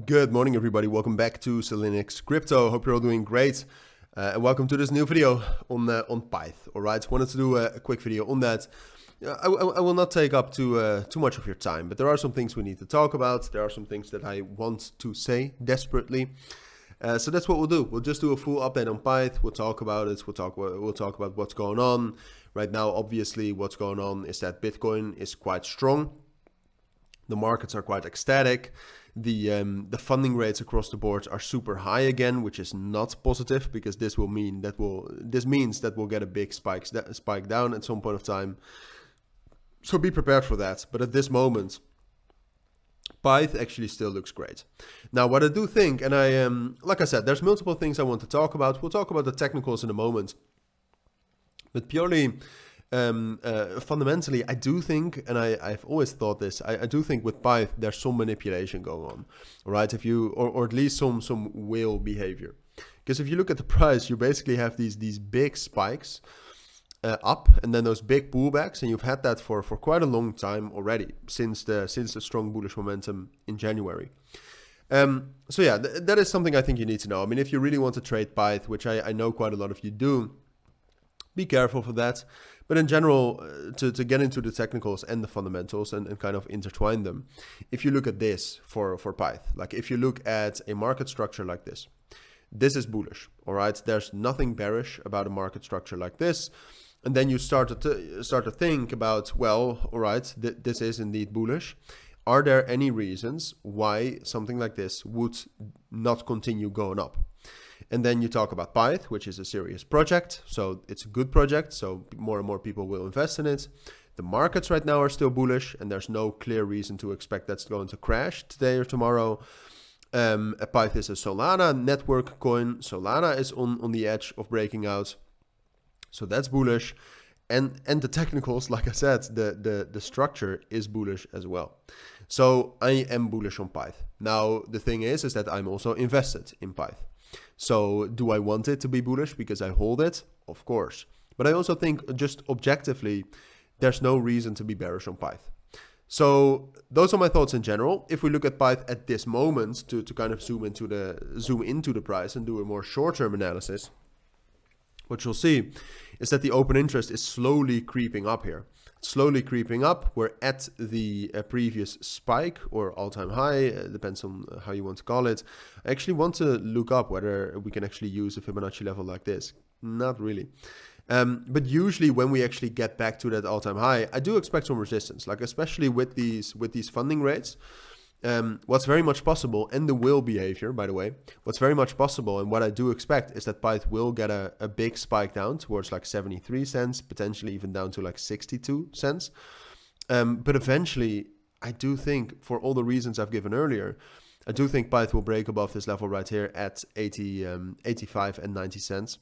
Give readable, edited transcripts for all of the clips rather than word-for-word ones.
Good morning, everybody. Welcome back to Cilinix Crypto. Hope you're all doing great. And welcome to this new video on Pyth. All right, wanted to do a quick video on that. I will not take up too much of your time, but there are some things we need to talk about. There are some things that I want to say desperately. So that's what we'll do. We'll just do a full update on Pyth. We'll talk about it. We'll talk about what's going on right now. Obviously, what's going on is that Bitcoin is quite strong. The markets are quite ecstatic. The funding rates across the board are super high again, which is not positive because this means that we'll get a big spike down at some point of time. So be prepared for that. But at this moment, Pyth actually still looks great. Now, what I do think, and like I said, there's multiple things I want to talk about. We'll talk about the technicals in a moment, but purely fundamentally, I do think, and I've always thought this, I do think with Pyth there's some manipulation going on, right? If you, or at least some whale behavior, because if you look at the price, you basically have these big spikes up, and then those big pullbacks, and you've had that for quite a long time already since the strong bullish momentum in January. So yeah, that is something I think you need to know. I mean, if you really want to trade Pyth, which I know quite a lot of you do, be careful for that. But in general, to get into the technicals and the fundamentals and kind of intertwine them, if you look at this for Pyth, like if you look at a market structure like this is bullish, all right? There's nothing bearish about a market structure like this. And then you start to think about, well, all right, this is indeed bullish. Are there any reasons why something like this would not continue going up? And then you talk about Pyth, which is a serious project. So it's a good project. So more and more people will invest in it. The markets right now are still bullish, and there's no clear reason to expect that's going to crash today or tomorrow. Pyth is a Solana network coin. Solana is on the edge of breaking out. So that's bullish. And the technicals, like I said, the structure is bullish as well. So I am bullish on Pyth. Now, the thing is that I'm also invested in Pyth. So do I want it to be bullish because I hold it? Of course. But I also think just objectively, there's no reason to be bearish on Pyth. So those are my thoughts in general. If we look at Pyth at this moment to kind of zoom into the price and do a more short-term analysis, what you'll see is that the open interest is slowly creeping up here. Slowly creeping up. We're at the previous spike or all-time high, depends on how you want to call it. I actually want to look up whether we can actually use a Fibonacci level like this. Not really. But usually when we actually get back to that all-time high, I do expect some resistance, like especially with these funding rates. What's very much possible, and the whale behavior, by the way, what's very much possible and what I do expect is that Pyth will get a big spike down towards like 73 cents, potentially even down to like 62 cents. But eventually, I do think, for all the reasons I've given earlier, I do think Pyth will break above this level right here at 85 and 90 cents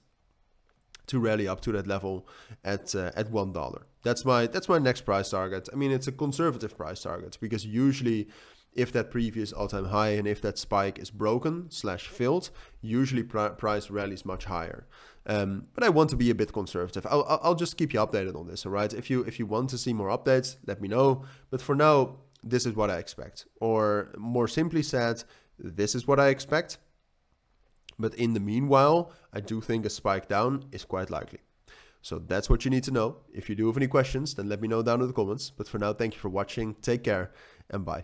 to rally up to that level at $1. That's my next price target. I mean, it's a conservative price target because usually, if that previous all-time high and if that spike is broken / filled, usually price rallies much higher. But I want to be a bit conservative. I'll just keep you updated on this, all right? If you want to see more updates, let me know. But for now, this is what I expect. Or more simply said, this is what I expect. But in the meanwhile, I do think a spike down is quite likely. So that's what you need to know. If you do have any questions, then let me know down in the comments. But for now, thank you for watching. Take care and bye.